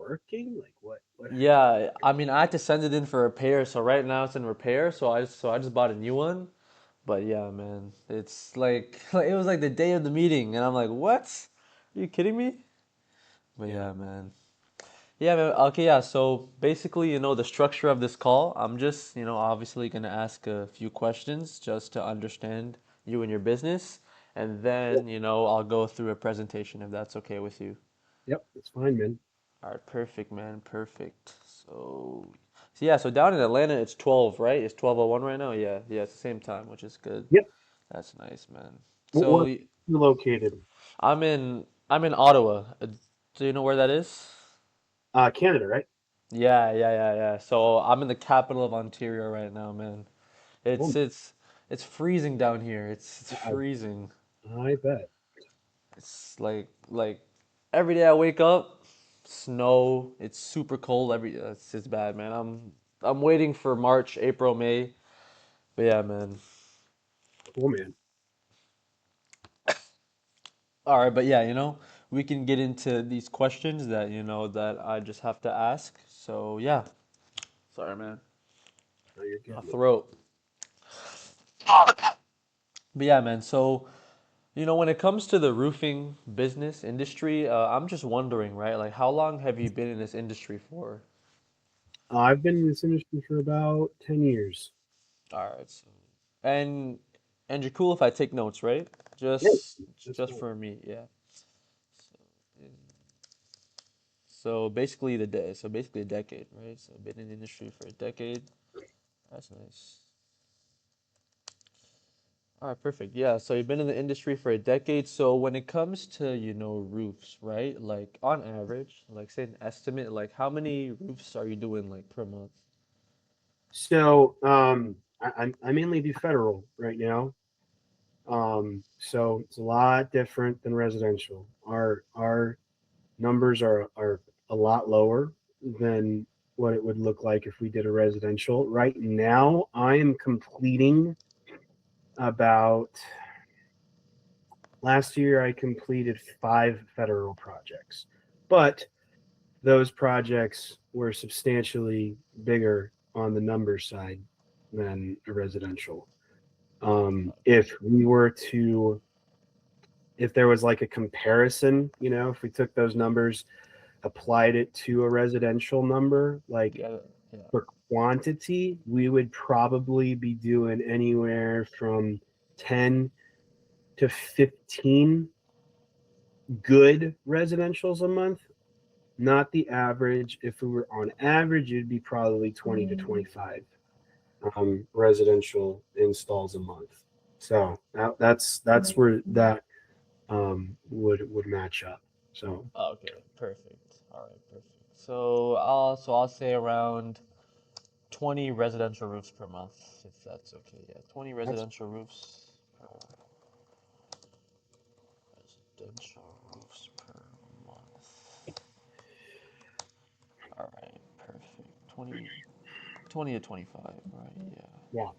working? Like what happened? Yeah, I mean, I had to send it in for repair, so right now it's in repair. So I just bought a new one. But yeah, man, it's like it was like the day of the meeting, and I'm like, what? Are you kidding me? But Yeah. yeah, man. Yeah, man. Okay, yeah. So basically, the structure of this call, I'm just, obviously gonna ask a few questions just to understand you and your business, and Yep. then, I'll go through a presentation if that's okay with you. Yep. It's fine, man. All right, perfect, man. Perfect. So yeah, so down in Atlanta, it's 12, right? It's 12:01 right now. Yeah, yeah, it's the same time, which is good. Yep. That's nice, man. Where So are you located? I'm in Ottawa. Do you know where that is? Canada, right? Yeah, yeah, yeah, yeah. So I'm in the capital of Ontario right now, man. Oh, It's freezing down here. It's I, freezing. I bet. It's like every day I wake up, snow. It's super cold. It's bad, man. I'm waiting for March, April, May. But yeah, man. Cool, man. All right, but yeah, we can get into these questions that I just have to ask. So yeah, sorry, man. Oh, you're My good, man. throat. But yeah, man. So when it comes to the roofing business industry, I'm just wondering, right? Like, how long have you been in this industry for? I've been in this industry for about 10 years. All right. And you're cool if I take notes, right? Yeah, Just that's just fine. for me, yeah. So basically a decade, right? So been in the industry for a decade. That's nice. All right, perfect. Yeah, so you've been in the industry for a decade. So when it comes to, roofs, right? Like on average, like say an estimate, like how many roofs are you doing like per month? So, I mainly do federal right now. So it's a lot different than residential. Our numbers are a lot lower than what it would look like if we did a residential. Right now, I am completing about last year I completed 5 federal projects. But those projects were substantially bigger on the number side than a residential. If we were to if there was like a comparison, if we took those numbers, applied it to a residential number, like Yeah, yeah. for quantity, we would probably be doing anywhere from 10 to 15 good residentials a month, not the average. If we were on average, it'd be probably 20 to 25 residential installs a month. So that's where that would match up. So Okay, perfect. All right, perfect. So I'll say around 20 residential roofs per month, if that's okay. Yeah, 20 that's residential roofs per residential roofs per month. All right, perfect. 20 to 25, right? Yeah. yeah.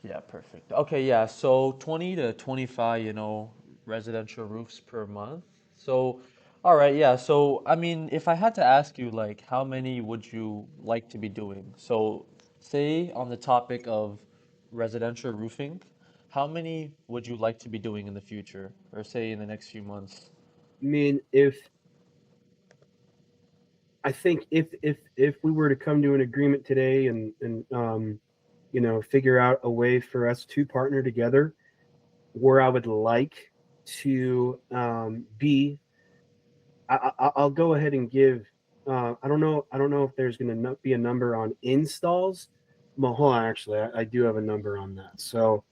Yeah, perfect. Okay, yeah. So 20 to 25, residential roofs per month. So, all right, yeah. So, I mean, if I had to ask you, like, how many would you like to be doing? So, say on the topic of residential roofing, how many would you like to be doing in the future, or say in the next few months? I mean, if I think if we were to come to an agreement today and figure out a way for us to partner together, where I would like to be, I'll go ahead and give. I don't know. I don't know if there's going to be a number on installs. Well, hold on. Actually, I do have a number on that. So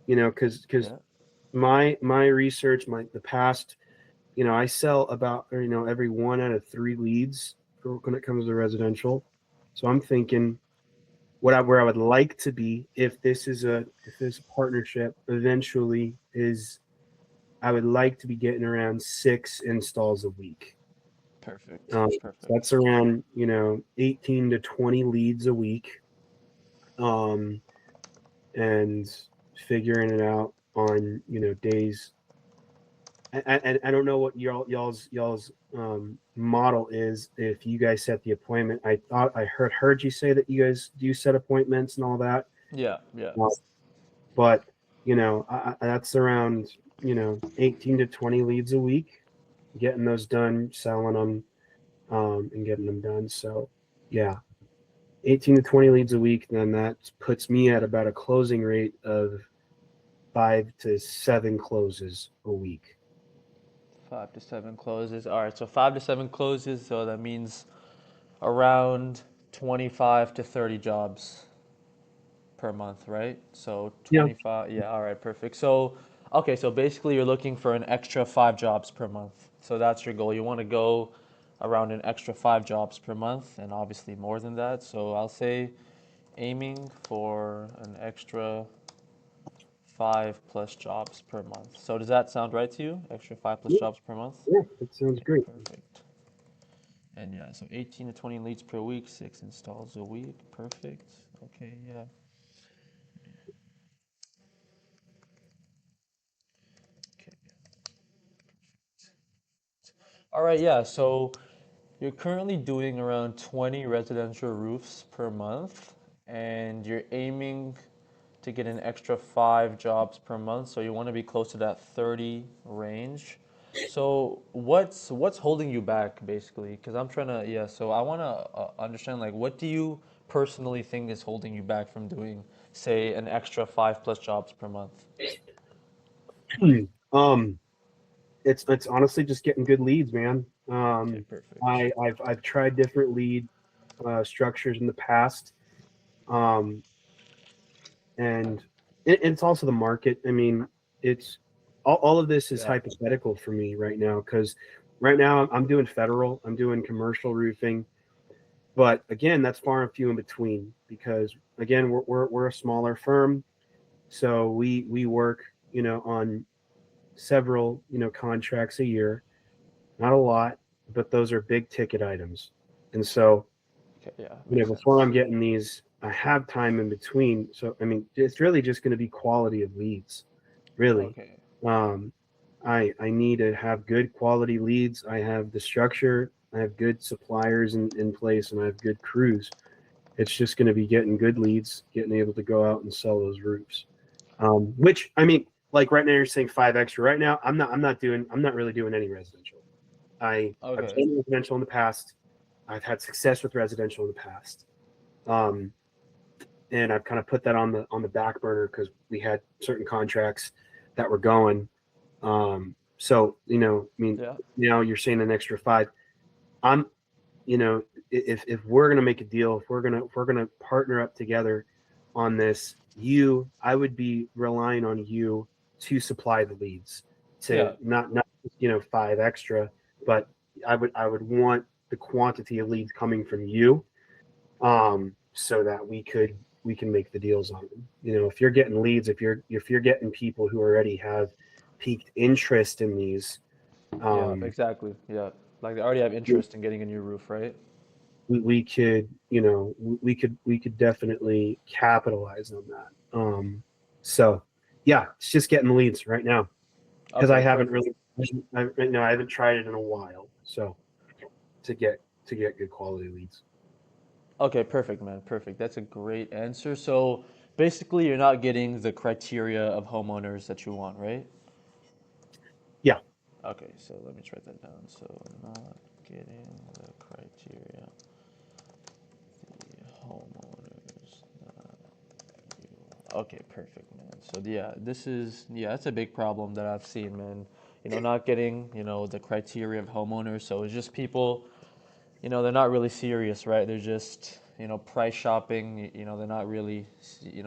because Yeah. my research, the past, I sell about every 1 out of 3 leads when it comes to residential. So I'm thinking where I would like to be if this partnership eventually is I would like to be getting around 6 installs a week. Perfect. So Perfect. that's around 18 to 20 leads a week, um, and figuring it out on days. I don't know what y'all's model is. If you guys set the appointment, I thought I heard you say that you guys do set appointments and all that. Yeah, yeah. Uh, but that's around 18 to 20 leads a week, getting those done, selling them, and getting them done. So yeah, 18 to 20 leads a week. Then that puts me at about a closing rate of 5 to 7 closes a week. 5 to 7 closes. All right, so 5 to 7 closes, so that means around 25 to 30 jobs per month, right? So Yeah. 25, yeah, all right, perfect. So, okay, so basically you're looking for an extra 5 jobs per month. So that's your goal. You want to go around an extra 5 jobs per month, and obviously more than that. So I'll say aiming for an extra 5 plus jobs per month. So does that sound right to you? Extra 5 plus Yeah, jobs per month? yeah, that sounds Okay, great. perfect. And yeah, so 18 to 20 leads per week, 6 installs a week. Perfect. Okay, yeah. Okay. All right, yeah. So you're currently doing around 20 residential roofs per month, and you're aiming to get an extra 5 jobs per month. So you want to be close to that 30 range. So what's holding you back basically? Because I'm trying to, yeah. So I want to understand, like, what do you personally think is holding you back from doing, say, an extra 5 plus jobs per month? um, it's honestly just getting good leads, man. Okay, perfect. I've tried different lead structures in the past, um, and it's also the market. I mean, it's all of this is Yeah. hypothetical for me right now because right now I'm doing federal, I'm doing commercial roofing, but again, that's far and few in between because again, we're a smaller firm, so we work on several contracts a year, not a lot, but those are big ticket items. And so, Okay, yeah, makes before I'm sense. getting these, I have time in between. So, I mean, it's really just going to be quality of leads, really. Okay. Um, I need to have good quality leads. I have the structure. I have good suppliers in place, and I have good crews. It's just going to be getting good leads, getting able to go out and sell those roofs. Which I mean, like right now you're saying 5 extra. Right now, I'm not really doing any residential. I've Okay. done residential in the past. I've had success with residential in the past, um, and I've kind of put that on the back burner because we had certain contracts that were going. So I mean, Yeah. now you're saying an extra 5. I'm, if we're gonna make a deal, if we're gonna partner up together on this, I would be relying on you to supply the leads, to Yeah. not 5 extra, but I would want the quantity of leads coming from you, so that we can make the deals on them. If you're getting leads, if you're getting people who already have piqued interest in these, Yeah, um, exactly. Yeah. Like they already have interest in getting a new roof, right? we could we could definitely capitalize on that. So yeah, it's just getting leads right now because I Okay, haven't perfect. really I haven't tried it in a while. So to get good quality leads. Okay, perfect, man. Perfect. That's a great answer. So basically, you're not getting the criteria of homeowners that you want, right? Yeah. Okay, so let me write that down. So not getting the criteria, the homeowners. Okay, perfect, man. So yeah, that's a big problem that I've seen, man. Not getting, the criteria of homeowners. So it's just people, they're not really serious, right? They're just, price shopping. They're not really,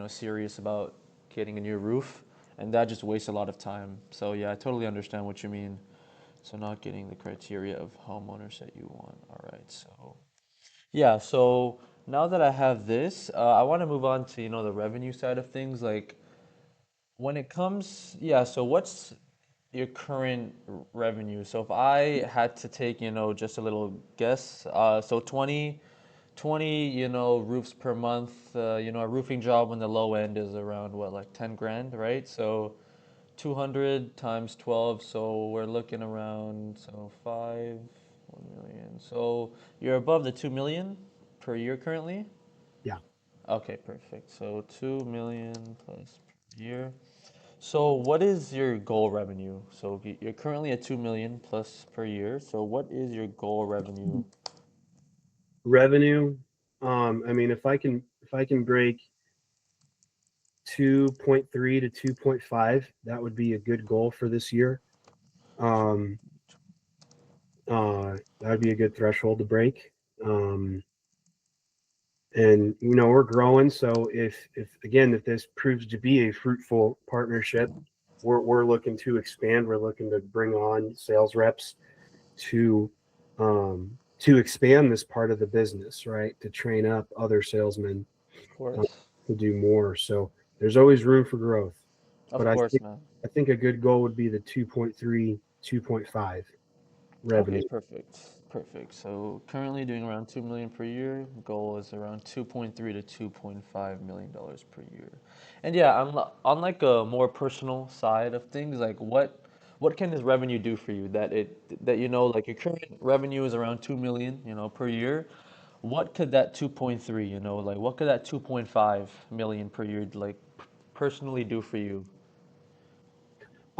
serious about getting a new roof, and that just wastes a lot of time. So yeah, I totally understand what you mean. So not getting the criteria of homeowners that you want. All right, so yeah, so now that I have this, I want to move on to, the revenue side of things. Like when it comes, yeah, so what's your current revenue? So if I had to take, just a little guess, so 20, roofs per month, a roofing job when the low end is around what, like 10 grand, right? So 200 times 12, so we're looking around, so 1 million. So you're above the 2 million per year currently? Yeah. Okay, perfect. So 2 million plus per year. So what is your goal revenue? So you're currently at 2 million plus per year. So what is your goal revenue? Revenue. I mean, if I can break 2.3 to 2.5, that would be a good goal for this year. Um, that would be a good threshold to break. Um, and we're growing. So if again, if this proves to be a fruitful partnership, we're looking to expand. We're looking to bring on sales reps to to expand this part of the business, right? To train up other salesmen Of uh, course. to do more. So there's always room for growth. But Of course, man. I think a good goal would be the 2.3, 2.5 Okay, revenue. perfect. Perfect. So currently doing around 2 million per year. Goal is around 2.3 to 2.5 million dollars per year. And yeah, on like a more personal side of things, like what can this revenue do for you that like your current revenue is around 2 million, per year. What could that 2.3, like what could that 2.5 million per year like personally do for you?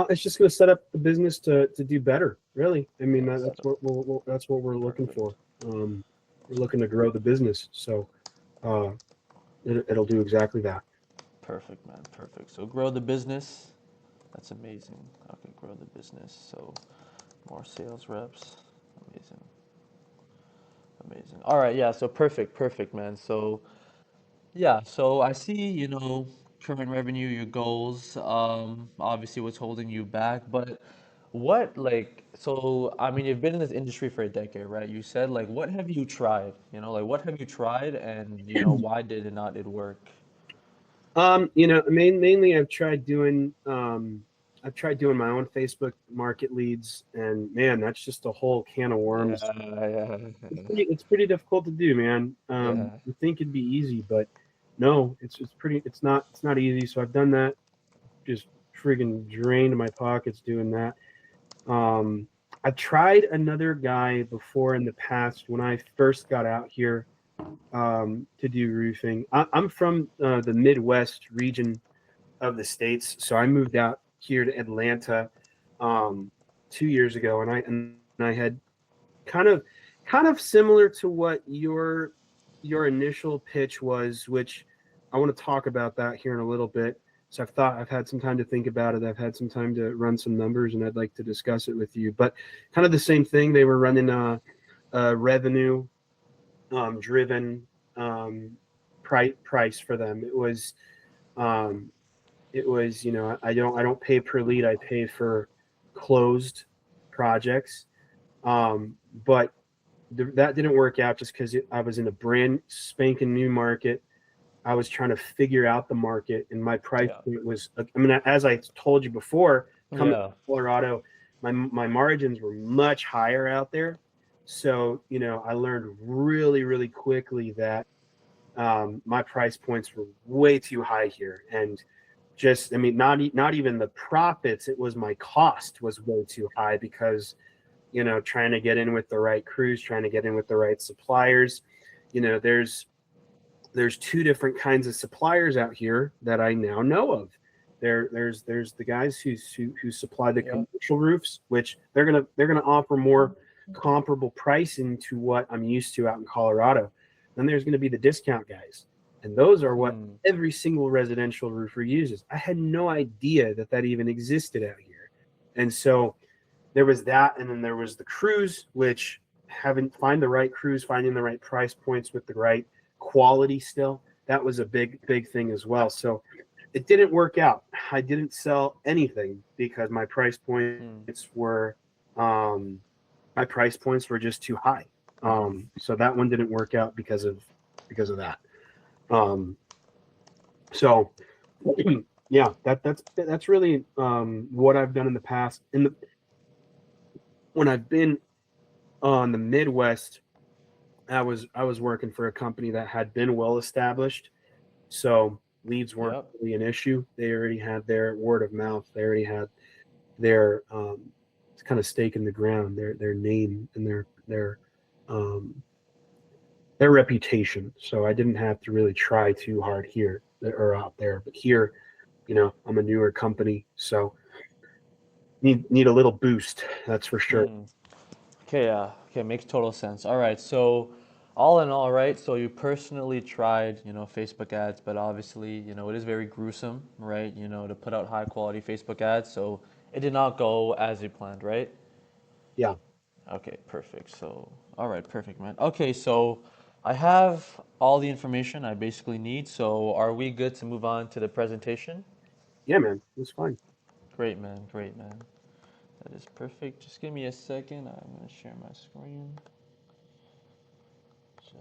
It's just going to set up the business to do better. Really, I mean Yeah, that's set up. that's what we're looking Perfect. for. We're looking to grow the business, so uh, it'll do exactly that. Perfect, man. Perfect. So grow the business. That's amazing. Okay, grow the business. So more sales reps. Amazing. Amazing. All right, yeah, so perfect, perfect, man. So yeah, so I see, current revenue, your goals, obviously what's holding you back, but so I mean, you've been in this industry for a decade, right? You said like what have you tried? Like what have you tried and why did it not it work? Mainly I've tried doing my own Facebook market leads, and man, that's just a whole can of Yeah, worms. yeah, It's pretty difficult to do, man. yeah. You think it'd be easy, but no, it's not easy. So I've done that, just friggin' drained my pockets doing that. Um, I've tried another guy before in the past when I first got out here to do roofing. I'm from the Midwest region of the states, so I moved out here to Atlanta um, 2 years ago, and I had kind of kind of similar to what your initial pitch was, which I want to talk about that here in a little bit. So I've had some time to think about it. I've had some time to run some numbers, and I'd like to discuss it with you. But kind of the same thing. They were running a revenue driven price for them. Um, it was I don't pay per lead. I pay for closed projects. Um, but that didn't work out just because I was in a brand spanking new market. I was trying to figure out the market, and my price Yeah. point was. I mean, as I told you before, coming to Yeah. Colorado, my margins were much higher out there. So I learned really quickly that my price points were way too high here, and just not even the profits. It was my cost was way too high because trying to get in with the right crews, trying to get in with the right suppliers. There's two different kinds of suppliers out here that I now know of. There's the guys who supply the Yeah. commercial roofs, which they're gonna offer more comparable pricing to what I'm used to out in Colorado. Then there's gonna be the discount guys, and those are what Hmm. every single residential roofer uses. I had no idea that even existed out here, and so there was that, and then there was the crews, which haven't find the right crews, finding the right price points with the right quality. Still, that was a big thing as well. So it didn't work out. I didn't sell anything because Hmm. um, my price points were just too high. So that one didn't work out because of that. Um, so yeah, that's really what I've done in the past. When I've been on the Midwest, I was working for a company that had been well established. So leads weren't Yep. really an issue. They already had their word of mouth. They already had their kind of stake in the ground, their name and um, their reputation. So I didn't have to really try too hard here or out there. But here, I'm a newer company, so need a little boost. That's for sure. Hmm. Okay, yeah. Okay, makes total sense. All right, so all in all, right? So you personally tried, Facebook ads, but obviously, it is very gruesome, right? To put out high quality Facebook ads. So it did not go as you planned, right? Yeah, Okay, perfect. So, all right, perfect, man. Okay, so I have all the information I basically need. So are we good to move on to the presentation? yeah, man, it's fine. Great, man. Great, man. That is perfect. Just give me a second. I'm gonna share my screen. Just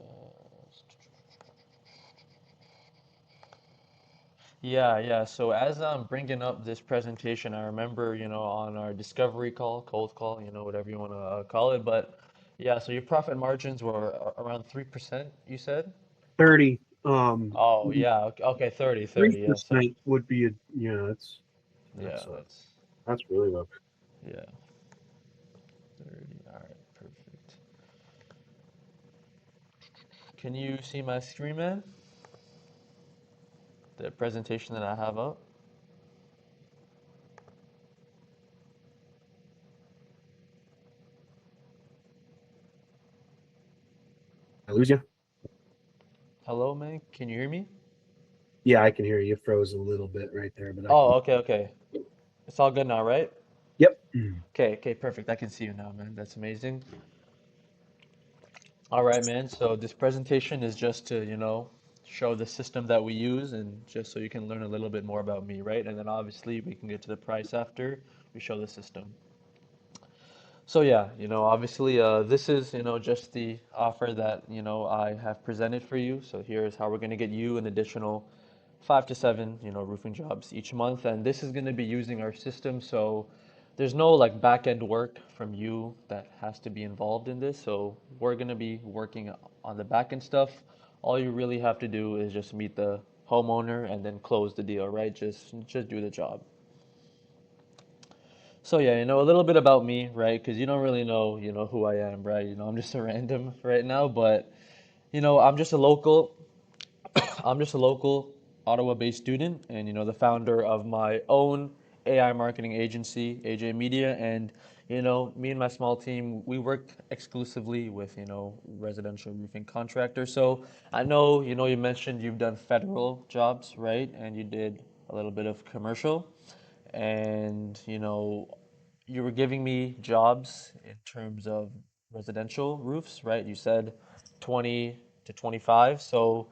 yeah, yeah. So as I'm bringing up this presentation, I remember, on our discovery call, cold call, whatever you want to call it. But yeah, so your profit margins were around 3%, you said? 30, Oh, yeah. Okay, okay, 30, three 30. Yeah. So percent would be a yeah, that's that's that's really low. yeah, 30. All right, perfect. Can you see my screen, man? The presentation that I have up? I lose you. Hello, man. Can you hear me? Yeah, I can hear you. You froze a little bit right there, but I can. Oh, okay, okay. It's all good now, right? Yep. Okay, okay, perfect. I can see you now, man. That's amazing. All right, man. So this presentation is just to, show the system that we use and just so you can learn a little bit more about me, right? And then obviously we can get to the price after we show the system. So yeah, obviously this is, just the offer that, I have presented for you. So here's how we're going to get you an additional 5 to 7, roofing jobs each month. And this is going to be using our system. So there's no like back end work from you that has to be involved in this. So we're going to be working on the back end stuff. All you really have to do is just meet the homeowner and then close the deal, right? Just do the job. So yeah, a little bit about me, right? Because you don't really know, who I am, right? I'm just a random right now, but I'm just a local. I'm just a local Ottawa-based student, and the founder of my own AI marketing agency, AJ Media, and me and my small team, we work exclusively with residential roofing contractors. So I know you mentioned you've done federal jobs, right? And you did a little bit of commercial, and you were giving me jobs in terms of residential roofs, right? You said 20 to 25. So,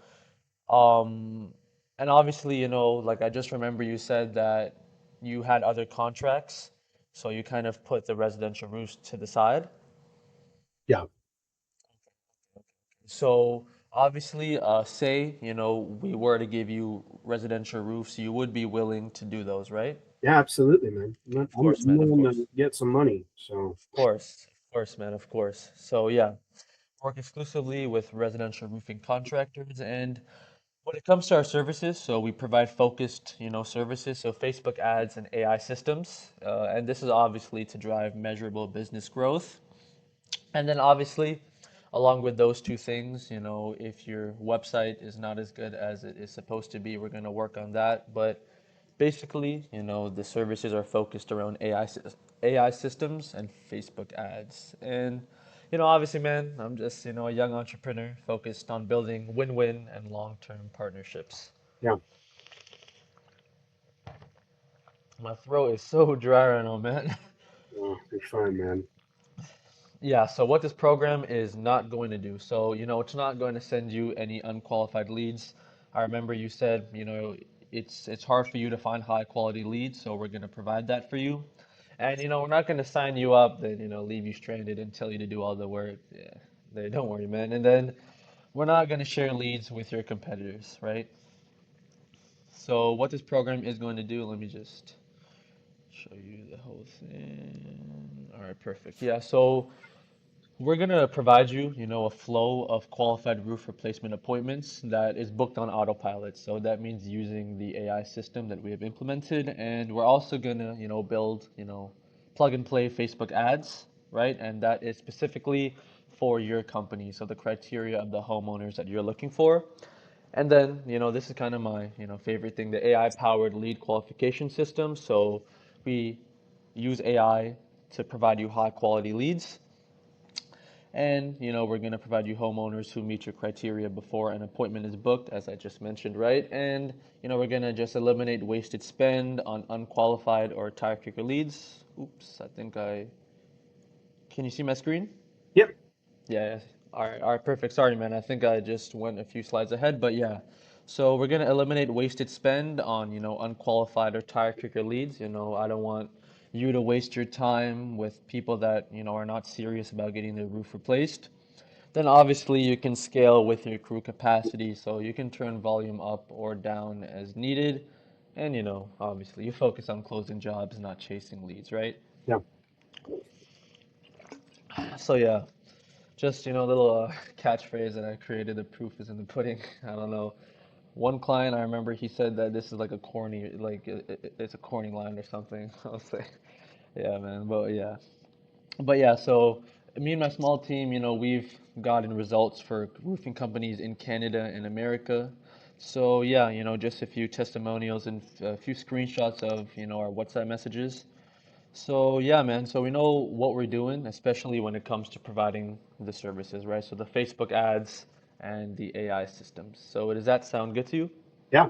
um, and obviously, like I just remember you said that you had other contracts, so you kind of put the residential roofs to the side. Yeah. So obviously, say, we were to give you residential roofs, you would be willing to do those, right? Yeah, absolutely, man. Of I'm course, man, of willing course. to get some money. So Of course, man, of course. So yeah, work exclusively with residential roofing contractors. And when it comes to our services, so we provide focused, services, so Facebook ads and AI systems. And this is obviously to drive measurable business growth. And then obviously, along with those two things, if your website is not as good as it is supposed to be, we're going to work on that. But basically, the services are focused around AI systems and Facebook ads. And, obviously, man, I'm just, a young entrepreneur focused on building win-win and long-term partnerships. yeah, My throat is so dry right now, man. you're fine, man. Yeah, so what this program is not going to do. So, it's not going to send you any unqualified leads. I remember you said, it's hard for you to find high quality leads, so we're going to provide that for you. And we're not going to sign you up then, leave you stranded and tell you to do all the work. Yeah. Don't worry, man. And then we're not going to share leads with your competitors, right? So what this program is going to do, let me just show you the whole thing. All right, perfect. Yeah, so We're gonna provide you, a flow of qualified roof replacement appointments that is booked on autopilot. So that means using the AI system that we have implemented, and we're also gonna, build, plug and play Facebook ads, right? And that is specifically for your company. So the criteria of the homeowners that you're looking for. And then, this is kind of my, favorite thing, the AI powered lead qualification system. So we use AI to provide you high quality leads. And, we're going to provide you homeowners who meet your criteria before an appointment is booked, as I just mentioned, right? And, we're going to just eliminate wasted spend on unqualified or tire kicker leads. Oops, can you see my screen? Yep. Yeah, yeah. All right, perfect. Sorry, man. I think I just went a few slides ahead, but yeah. So we're gonna eliminate wasted spend on, unqualified or tire kicker leads. I don't want you to waste your time with people that, are not serious about getting their roof replaced. Then obviously you can scale with your crew capacity, so you can turn volume up or down as needed. And, obviously you focus on closing jobs, not chasing leads, right? Yeah. So yeah. Just, a little catchphrase that I created, the proof is in the pudding. I don't know. One client, I remember he said that this is like a corny, like it's a corny line or something. I'll say, yeah, man. But yeah, so me and my small team, we've gotten results for roofing companies in Canada and America. So yeah, just a few testimonials and a few screenshots of, our WhatsApp messages. So yeah, man. So we know what we're doing, especially when it comes to providing the services, right? So the Facebook ads and the AI systems. So does that sound good to you? Yeah.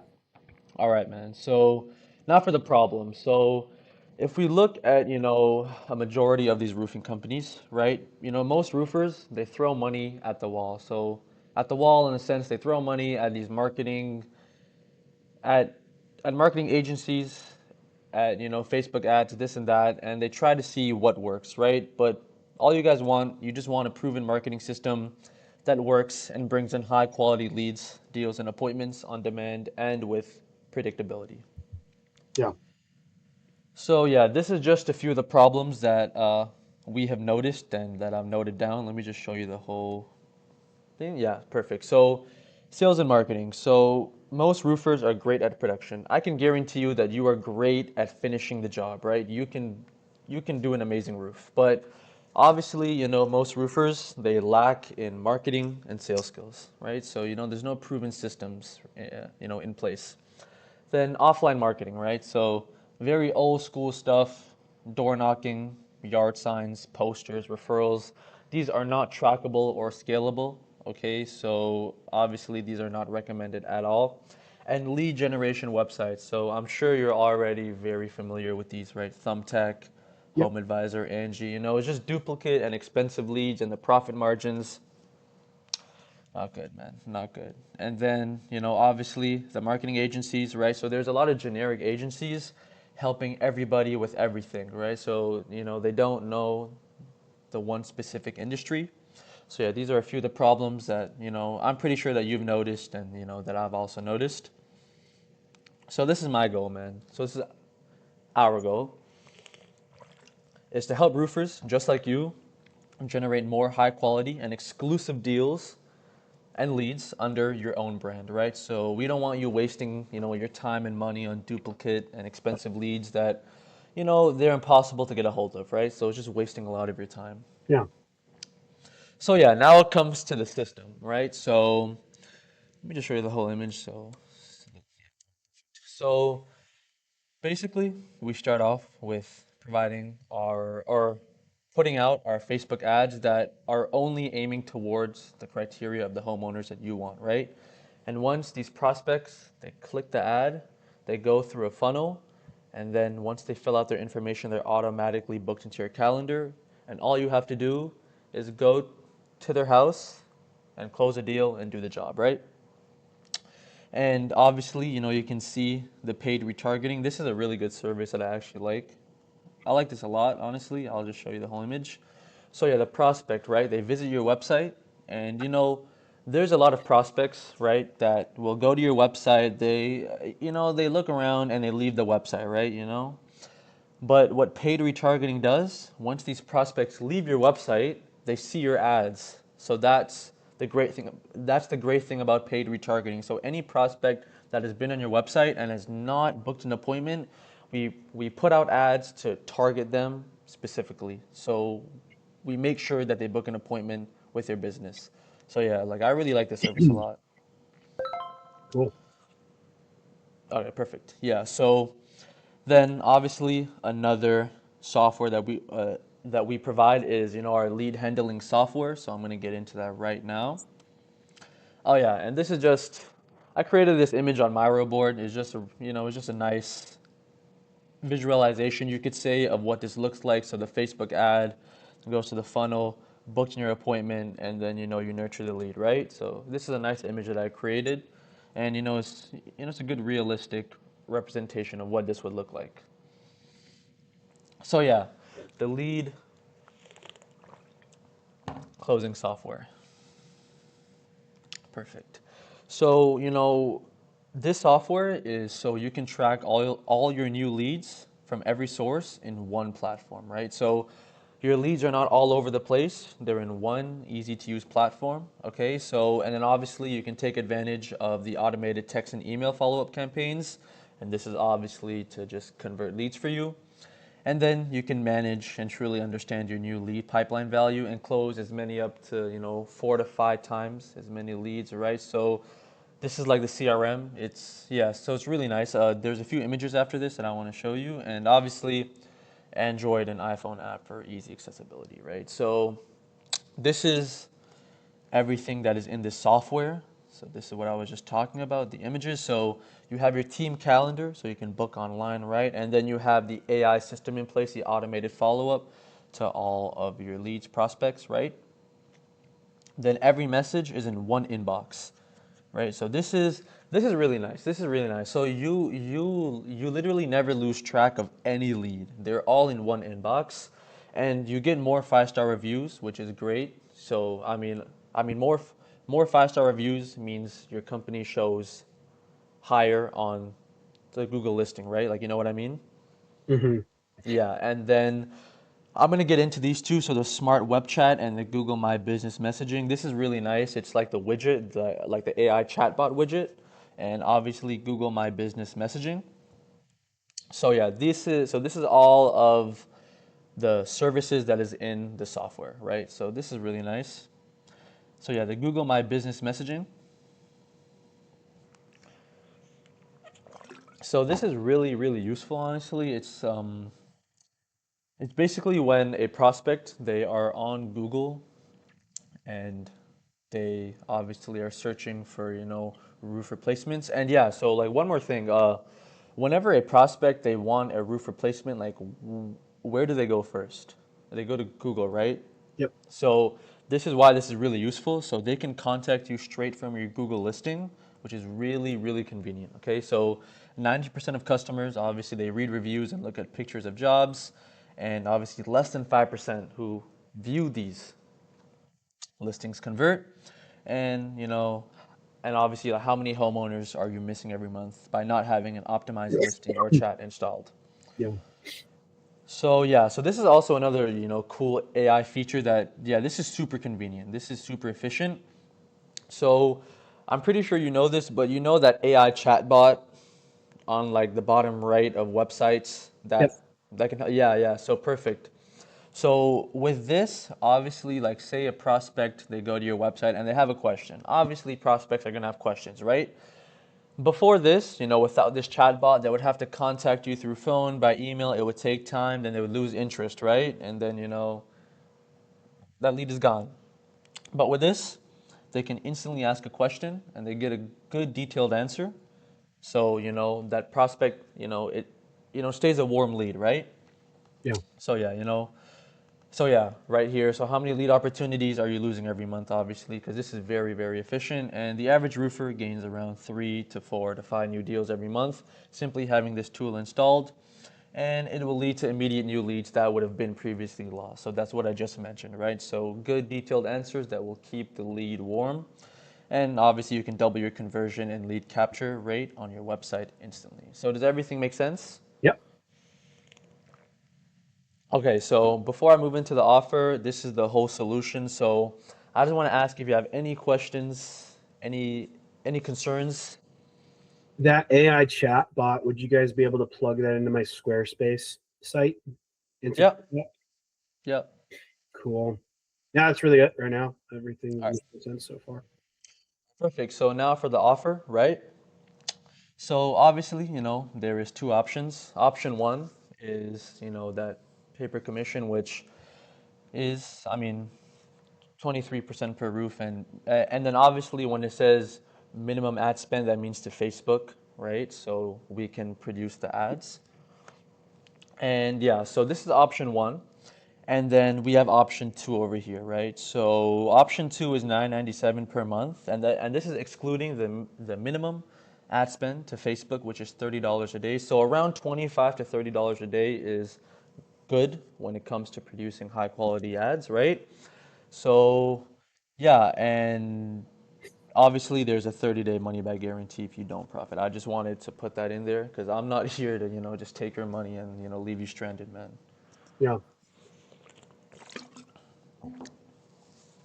All right, man. So now for the problem. So if we look at, a majority of these roofing companies, right? Most roofers, they throw money at the wall. So at the wall, in a sense, they throw money at these at at marketing agencies, at Facebook ads, this and that, and they try to see what works, right? But all you just want a proven marketing system that works and brings in high quality leads, deals, and appointments on demand and with predictability. Yeah. So yeah, this is just a few of the problems that we have noticed and that I've noted down. Let me just show you the whole thing. Yeah, perfect. So, sales and marketing. So, most roofers are great at production. I can guarantee you that you are great at finishing the job, right? You can do an amazing roof. But obviously, most roofers, they lack in marketing and sales skills, right? So, there's no proven systems, in place. Then offline marketing, right? So, very old school stuff, door knocking, yard signs, posters, referrals. These are not trackable or scalable, okay? So, obviously, these are not recommended at all. And lead generation websites. So, I'm sure you're already very familiar with these, right? Thumbtack, Yep. Home Advisor, Angie. It's just duplicate and expensive leads, and the profit margins, not good, man. Not good. And then, obviously the marketing agencies, right? So there's a lot of generic agencies helping everybody with everything, right? So, they don't know the one specific industry. So yeah, these are a few of the problems that, I'm pretty sure that you've noticed and, that I've also noticed. So this is my goal, man. So this is our goal, is to help roofers just like you generate more high quality and exclusive deals and leads under your own brand, right? So we don't want you wasting, your time and money on duplicate and expensive leads that, they're impossible to get a hold of, right? So it's just wasting a lot of your time. Yeah. So yeah, now it comes to the system, right? So let me just show you the whole image. So basically, we start off with providing or putting out our Facebook ads that are only aiming towards the criteria of the homeowners that you want, right? And once these prospects, they click the ad, they go through a funnel, and then once they fill out their information, they're automatically booked into your calendar. And all you have to do is go to their house and close a deal and do the job, right? And obviously, you can see the paid retargeting. This is a really good service that I actually like. I like this a lot, honestly. I'll just show you the whole image. So yeah, the prospect, right? They visit your website and there's a lot of prospects, right, that will go to your website. They look around and they leave the website, right? But what paid retargeting does, once these prospects leave your website, they see your ads. So that's the great thing. That's the great thing about paid retargeting. So any prospect that has been on your website and has not booked an appointment, we put out ads to target them specifically. So we make sure that they book an appointment with your business. So yeah, like I really like this service a lot. Cool. Okay, perfect. Yeah. So then obviously another software that we provide is our lead handling software. So I'm going to get into that right now. Oh yeah, and this is just I created this image on Miro board. It's just it's just a nice visualization, you could say, of what this looks like. So the Facebook ad goes to the funnel, booked your appointment, and then you nurture the lead, right? So this is a nice image that I created, and it's a good realistic representation of what this would look like. So yeah, the lead closing software. Perfect. So, this software is so you can track all your new leads from every source in one platform, right? So your leads are not all over the place. They're in one easy to use platform, okay? So, and then obviously you can take advantage of the automated text and email follow-up campaigns, and this is obviously to just convert leads for you. And then you can manage and truly understand your new lead pipeline value and close as many up to, 4 to 5 times as many leads, right? So this is like the CRM. So it's really nice. There's a few images after this that I want to show you, and obviously Android and iPhone app for easy accessibility, right? So this is everything that is in this software. So this is what I was just talking about, the images. So you have your team calendar, so you can book online, right? And then you have the AI system in place, the automated follow-up to all of your leads, prospects, right? Then every message is in one inbox, right? So this is really nice. This is really nice. So you literally never lose track of any lead. They're all in one inbox, and you get more 5-star reviews, which is great. So I mean more 5-star reviews means your company shows higher on the Google listing, right? Like, you know what I mean? Hmm. Yeah, and then I'm gonna get into these two. So the smart web chat and the Google My Business messaging. This is really nice. It's like the widget, like the AI chatbot widget, and obviously Google My Business messaging. So yeah, this is all of the services that is in the software, right? So this is really nice. So yeah, the Google My Business messaging. So this is really, really useful, honestly. It's basically when a prospect, they are on Google and they obviously are searching for, roof replacements. And yeah, so like one more thing, whenever a prospect, they want a roof replacement, like where do they go first? They go to Google, right? Yep. So this is why this is really useful. So they can contact you straight from your Google listing, which is really, really convenient. Okay, so 90% of customers, obviously, they read reviews and look at pictures of jobs, and obviously less than 5% who view these listings convert. And and obviously, like, how many homeowners are you missing every month by not having an optimized listing or chat installed? Yeah. So yeah, so this is also another, cool AI feature that, yeah, this is super convenient. This is super efficient. So I'm pretty sure you know this, but you know that AI chatbot on like the bottom right of websites Yep. that can, yeah, yeah, so perfect. So with this, obviously, like say a prospect, they go to your website and they have a question. Obviously, prospects are gonna have questions, right? Before this, without this chatbot, they would have to contact you through phone, by email. It would take time, then they would lose interest, right? And then, that lead is gone. But with this, they can instantly ask a question and they get a good detailed answer. So, that prospect, it, stays a warm lead, right? Yeah. So yeah, so yeah, right here. So how many lead opportunities are you losing every month? Obviously, because this is very, very efficient, and the average roofer gains around 3 to 4 to 5 new deals every month simply having this tool installed, and it will lead to immediate new leads that would have been previously lost. So that's what I just mentioned, right? So good detailed answers that will keep the lead warm, and obviously you can double your conversion and lead capture rate on your website instantly. So does everything make sense? Yep. Okay, so before I move into the offer, this is the whole solution. So I just want to ask if you have any questions, any concerns. That AI chat bot, would you guys be able to plug that into my Squarespace site? Integrate Yep, that? yep. Cool. Yeah, that's really it right now. Everything All right, makes sense so far. perfect. So now for the offer, right? So obviously, there is two options. Option one is, that paper commission, which is, 23% per roof, and then obviously when it says minimum ad spend, that means to Facebook, right? So we can produce the ads. And yeah, so this is option one. And then we have option two over here, right? So option two is 9.97 per month, and this is excluding the minimum ad spend to Facebook, which is $30 a day. So around $25 to $30 a day is good when it comes to producing high quality ads, right? So yeah, and obviously there's a 30-day money back guarantee if you don't profit. I just wanted to put that in there because I'm not here to, just take your money and, leave you stranded, man. Yeah,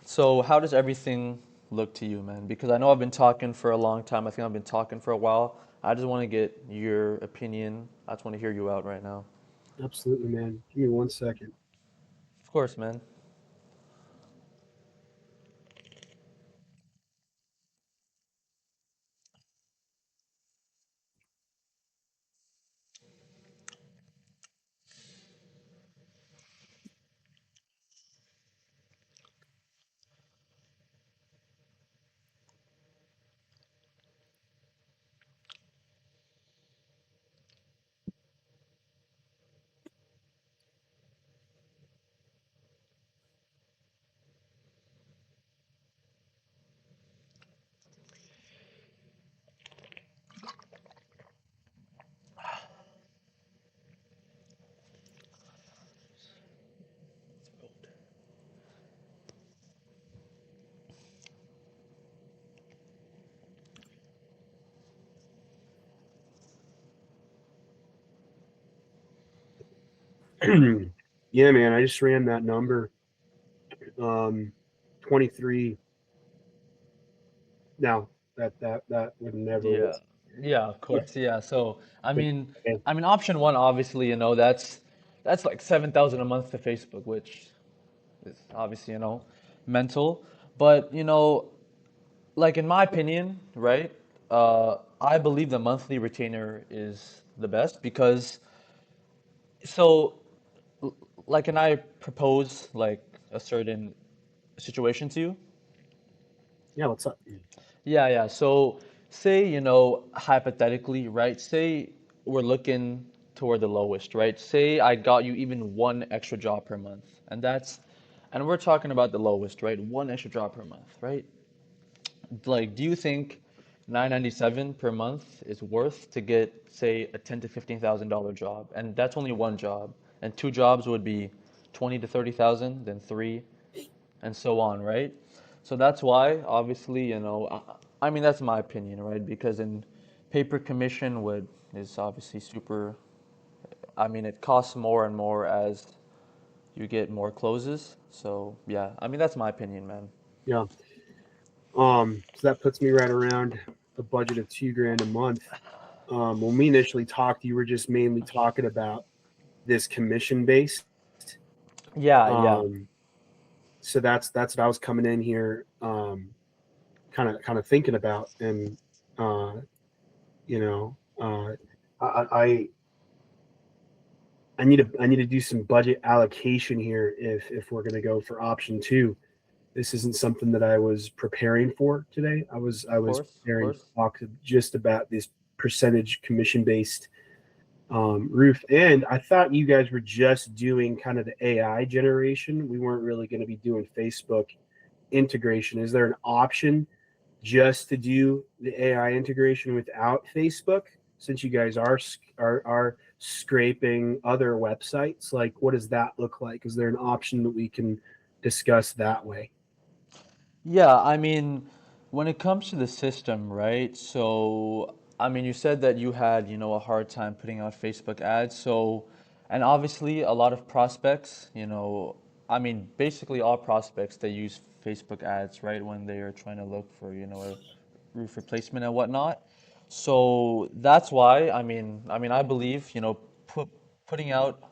So how does everything look to you, man? Because I know I've been talking for a long time. I think I've been talking for a while. I just want to get your opinion. I just want to hear you out right now. absolutely, man. Give me 1 second. Of course, man. Yeah, man. I just ran that number. Um, 23. No, that would never work. Yeah. Yeah, of course. Yeah. So, Okay. option one, obviously, that's like 7,000 a month to Facebook, which is obviously, mental. But, like in my opinion, right? I believe the monthly retainer is the best because so like can I propose like a certain situation to you? Yeah, what's up? Yeah, yeah. So say, hypothetically, right? Say we're looking toward the lowest, right? Say I got you even one extra job per month. And we're talking about the lowest, right? One extra job per month, right? Like, do you think 997 per month is worth to get, say, a 10 to $15,000 job? And that's only one job. And two jobs would be 20 to 30,000, then three, and so on, right? So that's why, obviously, that's my opinion, right? Because in paper commission would is obviously super. It costs more and more as you get more closes. So yeah, that's my opinion, man. Yeah. So that puts me right around a budget of 2 grand a month. When we initially talked, you were just mainly talking about this commission based. Yeah, yeah. Um, so that's what I was coming in here, kind of thinking about, and uh, you know, I I need to do some budget allocation here if we're going to go for option two. This isn't something that I was preparing for today. I Of was course, of preparing to course. talk just about this percentage commission based roof, and I thought you guys were just doing kind of the AI generation. We weren't really going to be doing Facebook integration. Is there an option just to do the AI integration without Facebook? Since you guys are scraping other websites, like what does that look like? Is there an option that we can discuss that way? Yeah, when it comes to the system, right? So, you said that you had, a hard time putting out Facebook ads. So, And obviously, a lot of prospects, I mean, basically all prospects, they use Facebook ads, right, when they are trying to look for, a roof replacement and whatnot. So that's why, I believe, putting out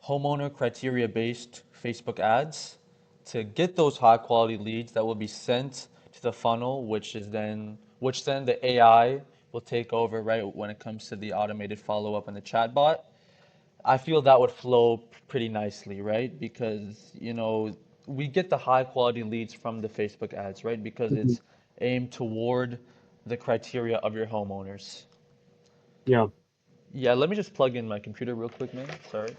homeowner criteria based Facebook ads to get those high quality leads that will be sent to the funnel, which then the AI will take over, right, when it comes to the automated follow up and the chatbot. I feel that would flow pretty nicely, right? Because, we get the high quality leads from the Facebook ads, right? Because Mhm. it's aimed toward the criteria of your homeowners. Yeah. Yeah, let me just plug in my computer real quick, man. Sorry.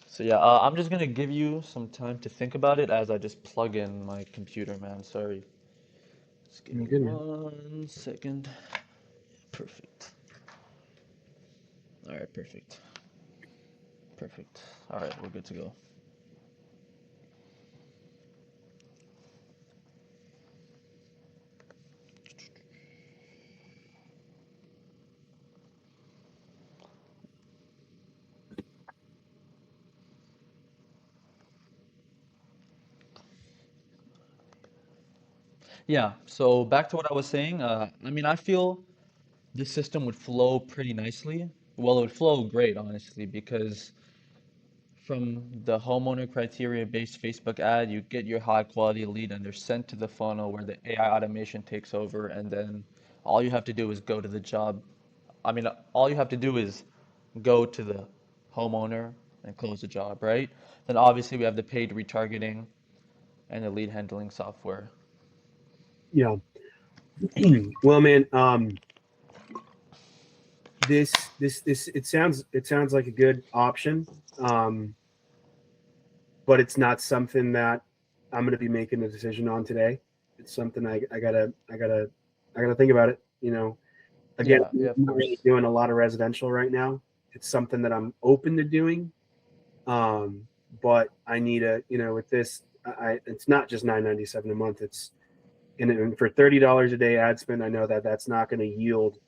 So yeah, I'm just gonna give you some time to think about it as I just plug in my computer, man. Sorry. Just give You're me good, man. 1 second. Perfect. All right, perfect. Perfect. All right, we're good to go. Yeah, so back to what I was saying. I feel this system would flow pretty nicely. Well, it would flow great, honestly, because from the homeowner criteria based Facebook ad, you get your high quality lead and they're sent to the funnel where the AI automation takes over, and then all you have to do is go to the job. All you have to do is go to the homeowner and close the job, right? Then obviously we have the paid retargeting and the lead handling software. Yeah. Well, man, this it sounds like a good option. Um, but it's not something that I'm going to be making a decision on today. It's something I gotta think about it. Again, Yeah, I'm yeah, of not really course. doing a lot of residential right now. It's something that I'm open to doing. Um, but I need with this, it's not just 9.97 a month. It's and for $30 a day ad spend, I know that that's not going to yield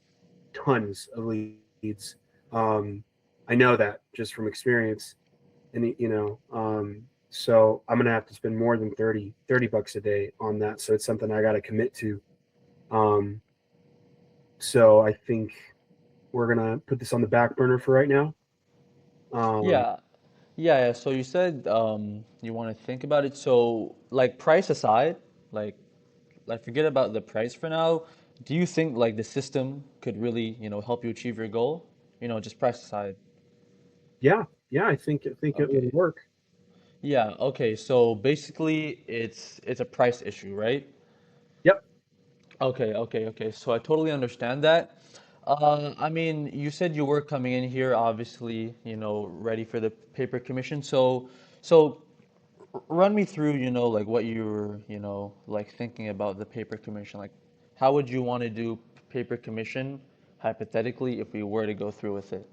tons of leads. Um, I know that just from experience, and so I'm gonna have to spend more than 30 bucks a day on that. So it's something I got to commit to. Um, so I think we're gonna put this on the back burner for right now. Um, Yeah, yeah. So you said you want to think about it. So like price aside, like like forget about the price for now. Do you think like the system could really, help you achieve your goal? Just price aside. yeah, yeah, I think it would Okay. work. Yeah, okay. So basically it's a price issue, right? Yep. Okay, okay, okay. So I totally understand that. You said you were coming in here, obviously, ready for the paper commission. So run me through, like what you were, like thinking about the paper commission. Like, how would you want to do paper commission hypothetically if we were to go through with it?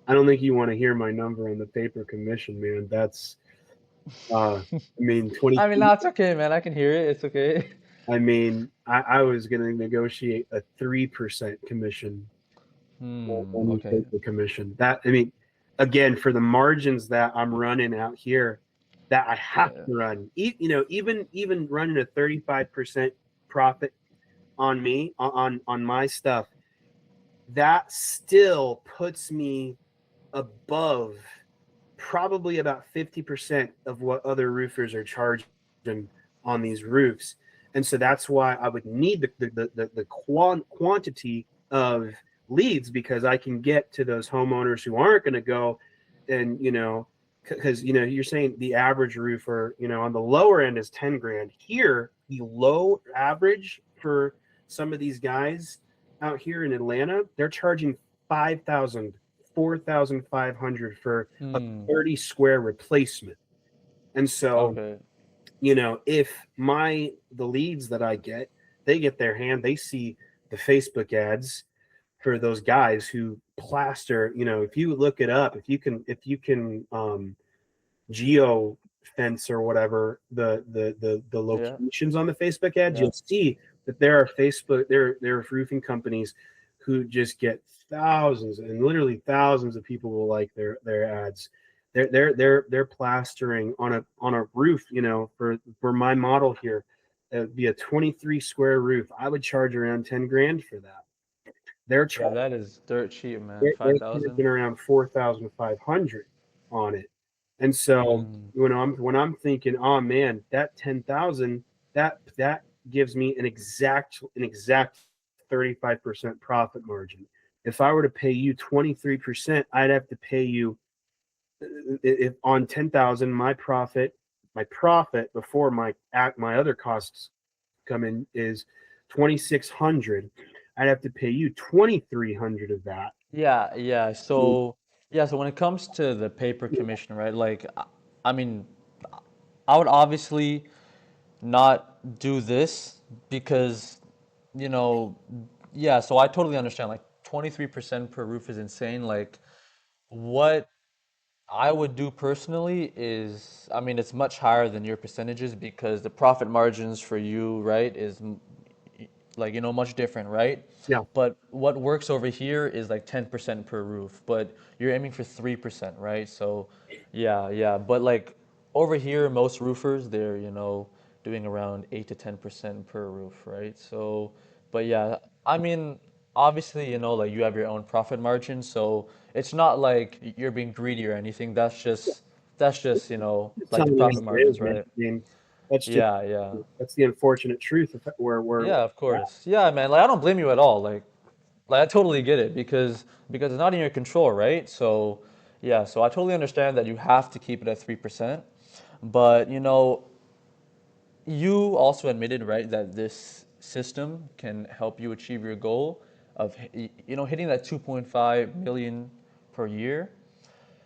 I don't think you want to hear my number on the paper commission, man. That's I mean 20. No, it's okay, man. I can hear it. It's okay. I mean, I was going to negotiate a 3% commission on these Okay. paper commission. That I mean, again, for the margins that I'm running out here, that I have Yeah. to run. Even running a 35% profit on me on my stuff, that still puts me above probably about 50% of what other roofers are charging on these roofs. And so that's why I would need the quantity of leads, because I can get to those homeowners who aren't going to go and, because, you're saying the average roofer, on the lower end is 10 grand. Here, the low average for some of these guys out here in Atlanta, they're charging 5,000, 4,500 for a Hmm. 30 square replacement. And so, Okay. if the leads that I get, they get their hand, they see the Facebook ads for those guys who plaster, if you look it up, if you can geo fence or whatever the Yeah. locations on the Facebook ads, Yeah. you'll see that there are roofing companies who just get thousands and literally thousands of people will like their ads. They're plastering on a roof. For my model here, it'd be a 23 square roof. I would charge around 10 grand for that. They're Yeah, charging. that is dirt cheap, man. They're 5,000. charging around 4,500 on it. And so Mm. when I'm thinking, oh man, that 10,000, that gives me an exact 35% profit margin. If I were to pay you 23%, I'd have to pay you, if on 10,000, my profit before my other costs come in is 2,600. I'd have to pay you 2,300 of that. Yeah, yeah. So when it comes to the paper commission, right? Like, I mean, I would obviously not do this because, you know, yeah, so I totally understand. Like 23% per roof is insane. Like what I would do personally is, I mean, it's much higher than your percentages because the profit margins for you, right, is like, much different, right? Yeah. But what works over here is like 10% per roof, but you're aiming for 3%, right? So, yeah, yeah. But like over here, most roofers, they're, doing around 8 to 10% per roof, right? So, but yeah, I mean, obviously, like you have your own profit margin, so it's not like you're being greedy or anything. That's just, It's like the telling you profit how it is, margins, man. right? I mean, that's just Yeah, yeah. that's the unfortunate truth of where Yeah, of we're at. course. Yeah, man. Like I don't blame you at all. Like I totally get it because it's not in your control, right? So, yeah. So I totally understand that you have to keep it at 3%. But you also admitted, right, that this system can help you achieve your goal of hitting that 2.5 million per year.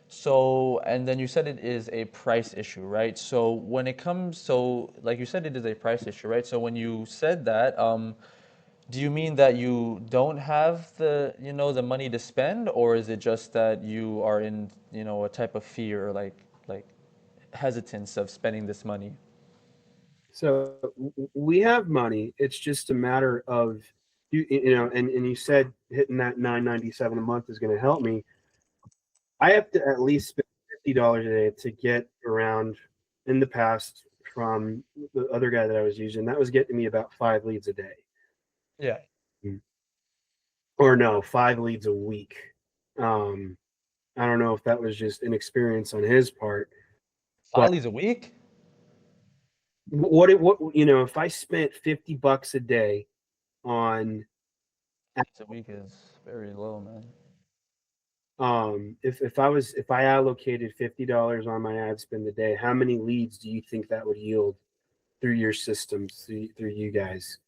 So, and then you said it is a price issue, right? So when it comes, so like you said, it is a price issue, right? So when you said that, do you mean that you don't have the money to spend, or is it just that you are in, a type of fear or like hesitance of spending this money? So we have money. It's just a matter of and you said hitting that 997 a month is going to help me. I have to at least spend $50 a day to get around. In the past, from the other guy that I was using, that was getting me about 5 leads a day. Yeah. Or no, 5 leads a week. Um, I don't know if that was just inexperience on his part, but Filey's a week? if I spent $50 a day on, It's a week is very low, man. if I allocated $50 on my ad spend a day, how many leads do you think that would yield through your systems, through you guys?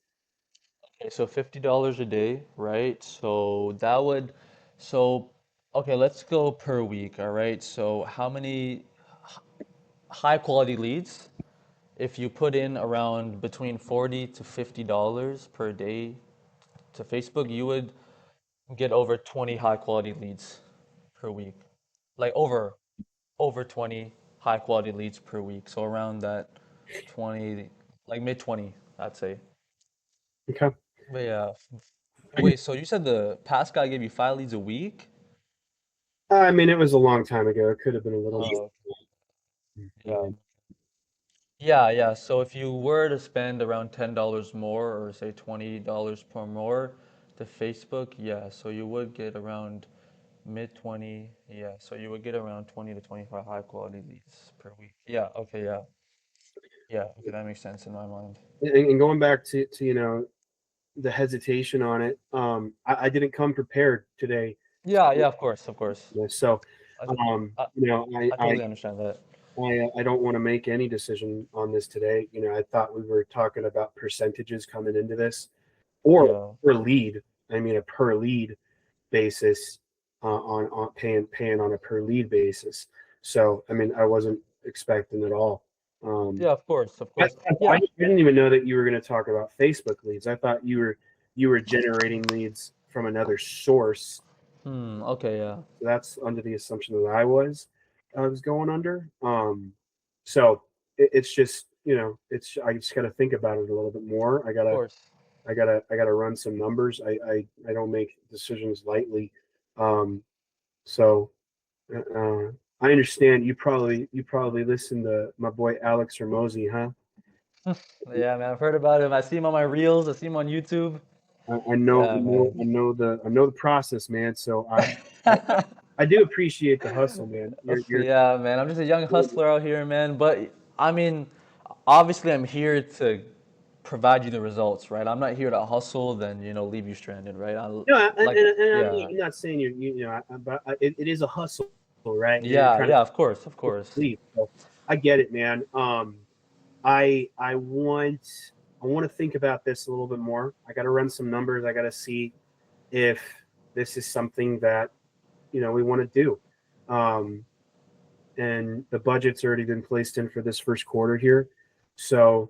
Okay, so $50 a day, right? So okay, let's go per week, all right? So how many high quality leads? If you put in around between 40 to $50 per day to Facebook, you would get over 20 high quality leads per week. Like over 20 high quality leads per week. So around that 20, like mid 20, I'd say. Okay. But yeah. Wait, so you said the past guy gave you 5 leads a week? I mean, it was a long time ago. It could have been a little. Oh, yeah. Um, Yeah, yeah. So if you were to spend around $10 more or say $20 per more to Facebook, yeah, so you would get around mid 20, yeah. So you would get around 20 to 25 high quality leads per week. Yeah, okay, yeah. Yeah, okay, that makes sense in my mind. and going back to the hesitation on it, I didn't come prepared today. Yeah, yeah, of course, of course. So, I, t- I, I I totally understand that. I don't want to make any decision on this today. I thought we were talking about percentages coming into this, or Yeah. per lead. I mean, a per lead basis, on paying on a per lead basis. So, I mean, I wasn't expecting at all. Um, Yeah, of course, of I, course. I Yeah. didn't even know that you were going to talk about Facebook leads. I thought you were generating leads from another source. Okay, yeah. That's under the assumption that I was going under. So it's just I just got to think about it a little bit more. Of course. I gotta run some numbers. I don't make decisions lightly. Um, so I understand you probably listen to my boy Alex Hermosi, huh? Yeah, man, I've heard about him. I see him on my reels. I see him on YouTube. I know, I Yeah, know, man. I know the process, man. So I, I do appreciate the hustle, man. You're Yeah, man. I'm just a young hustler out here, man. But I mean, obviously, I'm here to provide you the results, right? I'm not here to hustle, then leave you stranded, right? no, Like, and yeah, I'm not saying but it is a hustle, right? You're yeah, trying to yeah. Of course, of course. leave. So I get it, man. I want to think about this a little bit more. I got to run some numbers. I got to see if this is something that we want to do. Um, and the budget's already been placed in for this first quarter here, so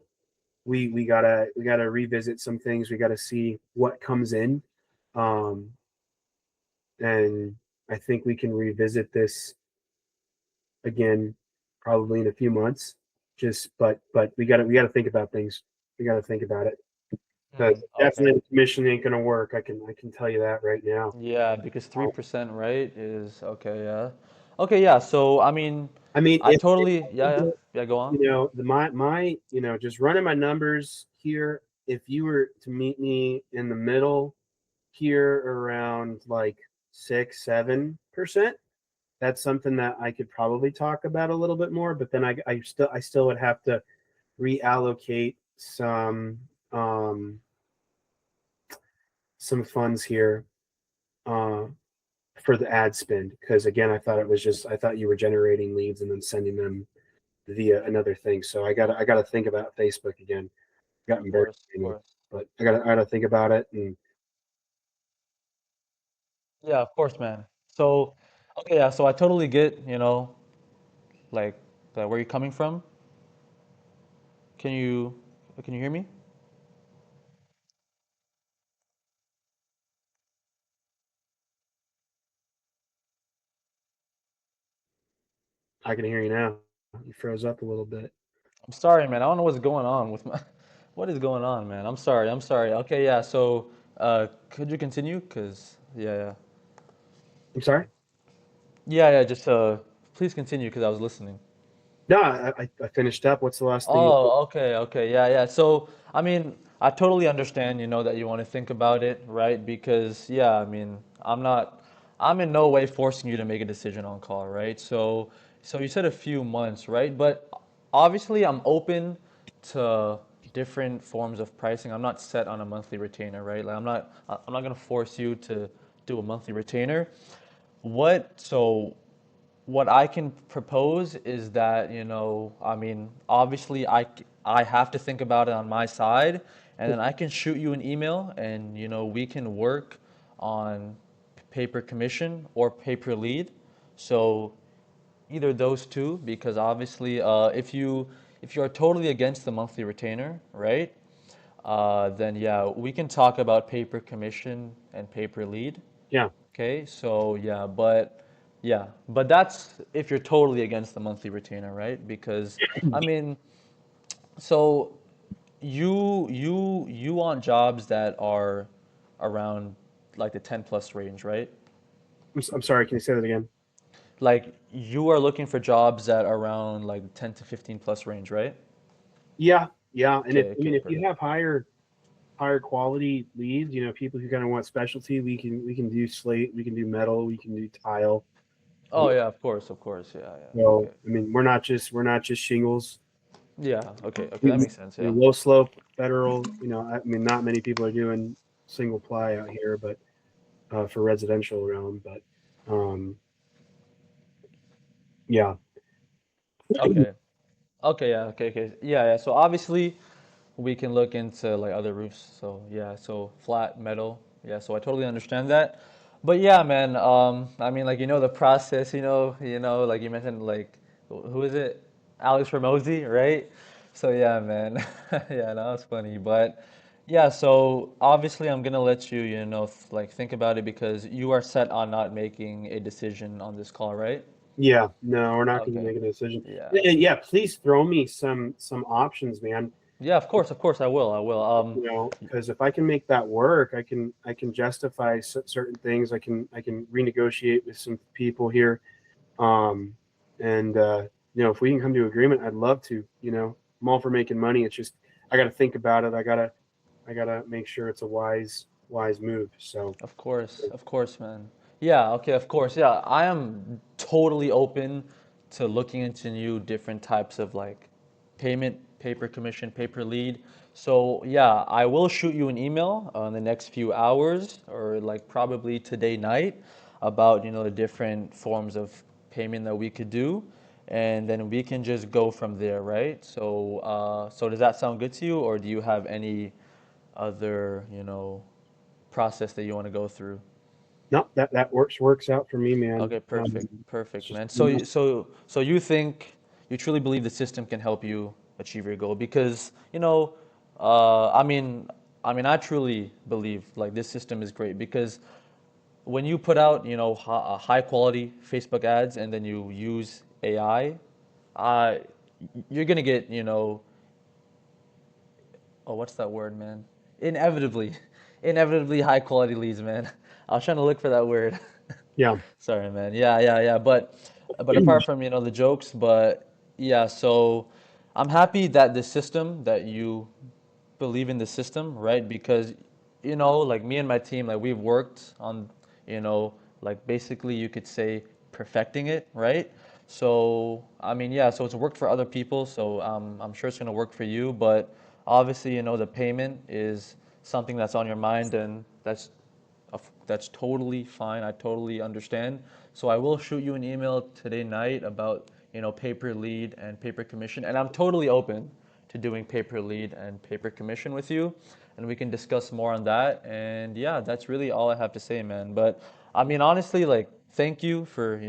we gotta revisit some things. We gotta see what comes in, um, and I think we can revisit this again probably in a few months. Just but we gotta think about things. We gotta think about it because Okay. definitely the commission ain't gonna work. I can tell you that right now. Yeah, because three Um, percent, right, is okay. Yeah. Okay. Yeah. So I mean, I mean, I totally. Yeah. Yeah. Yeah. Go on. the my just running my numbers here. If you were to meet me in the middle here around like 6-7%, that's something that I could probably talk about a little bit more. But then I still would have to reallocate some funds here uh, for the ad spend because again I thought you were generating leads and then sending them via another thing. So I gotta think about Facebook again. Got Of embarrassed, course. Of course. but I gotta think about it. And Yeah. Of course, man. So, okay. Yeah. So I totally get. Like, where you're coming from. Can you can you hear me? I can hear you now. You froze up a little bit. I'm sorry, man. I don't know what's going on with my. What is going on, man? I'm sorry. I'm sorry. Okay. Yeah. So, could you continue? Cause yeah. Yeah. I'm sorry. Yeah. Yeah. Just please continue. Cause I was listening. No, I finished up. What's the last thing? Oh, okay, okay, yeah, yeah. So, I mean, I totally understand, that you want to think about it, right? Because, yeah, I mean, I'm in no way forcing you to make a decision on call, right? So you said a few months, right? But obviously, I'm open to different forms of pricing. I'm not set on a monthly retainer, right? Like, I'm not gonna force you to do a monthly retainer. So what I can propose is that, I mean, obviously I have to think about it on my side, and then I can shoot you an email and, we can work on pay per commission or pay per lead. So either those two, because obviously, if you are totally against the monthly retainer, right? Then yeah, we can talk about pay per commission and pay per lead. Yeah. Okay, so yeah, but that's if you're totally against the monthly retainer, right? Because I mean, so you want jobs that are around like the 10 plus range, right? I'm sorry. Can you say that again? Like you are looking for jobs that are around like 10 to 15 plus range, right? Yeah, yeah. And if Okay, I mean okay, if you perfect. have higher quality leads, people who kind of want specialty, we can do slate, we can do metal, we can do tile. Oh yeah, of course, yeah, yeah. So Okay. I mean we're not just shingles. Yeah, okay, okay, We, that makes sense, yeah. low slope federal. I mean not many people are doing single ply out here, but for residential realm. But yeah, Okay. Okay, yeah, okay, okay. Yeah, yeah. So obviously we can look into like other roofs. So yeah, so flat metal. Yeah, so I totally understand that. But yeah, man, I mean like the process, like you mentioned like who is it? Alex Ramosi, right? So yeah, man. Yeah, that was funny. But yeah, so obviously I'm gonna let you, like think about it because you are set on not making a decision on this call, right? yeah. No, we're not going to Okay. make a decision. Yeah. And yeah, please throw me some options, man. Yeah, of course, I will. I will. Because if I can make that work, I can justify certain things. I can renegotiate with some people here, um, and if we can come to agreement, I'd love to. I'm all for making money. It's just I got to think about it. I gotta make sure it's a wise move. So Of course, man. Yeah, okay, of course. Yeah, I am totally open to looking into new different types of like payment, paper commission, paper lead. So, yeah, I will shoot you an email in the next few hours or like probably today night about, the different forms of payment that we could do. And then we can just go from there, right? So does that sound good to you, or do you have any other, process that you want to go through? no, that works out for me, man. Okay, perfect, It's perfect, just man. So you think you truly believe the system can help you achieve your goal because uh, I mean, I truly believe like this system is great because when you put out high quality Facebook ads and then you use AI, uh, you're gonna get oh, what's that word, man? Inevitably, inevitably high quality leads, man. I was trying to look for that word. yeah. Sorry, man. Yeah, yeah, yeah. But apart from, the jokes, but yeah, so I'm happy that the system that you believe in the system, right? Because, like me and my team, like we've worked on, like basically you could say perfecting it, right? So, I mean, yeah, so it's worked for other people, so I'm sure it's gonna work for you, but obviously, the payment is something that's on your mind, and that's totally fine. I totally understand. So I will shoot you an email today night about, paper lead and paper commission. And I'm totally open to doing paper lead and paper commission with you. And we can discuss more on that. And yeah, that's really all I have to say, man. But I mean, honestly, like, thank you for,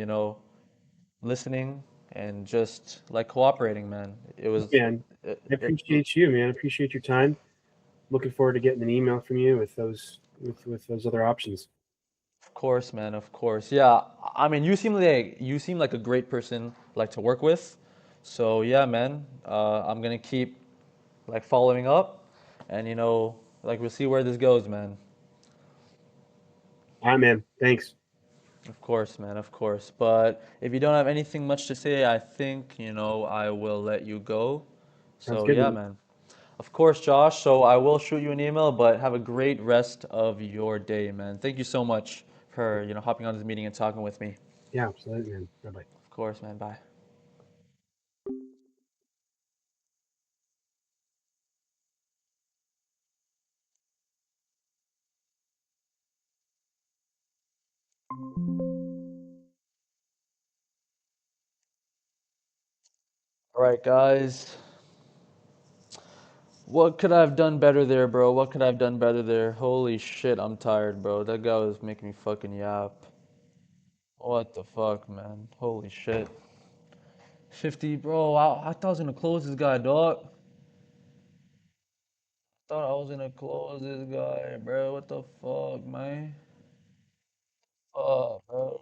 listening and just like cooperating, man. Man, I It appreciate you, man. I appreciate your time. Looking forward to getting an email from you with those other options. Of course, man, of course. Yeah, I mean, you seem like a great person like to work with. So yeah, man, I'm gonna keep like following up, and like we'll see where this goes, man. All right, man. Thanks. Of course, man, of course. But if you don't have anything much to say, I think I will let you go. Sounds So good, yeah, man. man. Of course, Josh. So I will shoot you an email, but have a great rest of your day, man. Thank you so much for hopping on this meeting and talking with me. Yeah, absolutely, man. Bye bye. Of course, man. Bye. All right, guys. What could I have done better there, bro? What could I have done better there? Holy shit, I'm tired, bro. That guy was making me fucking yap. What the fuck, man? Holy shit. 50, bro. I thought I was gonna close this guy, dog. Thought I was gonna close this guy, bro. What the fuck, man? Fuck, bro.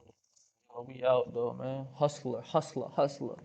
We out though, man. Hustler, hustler, hustler.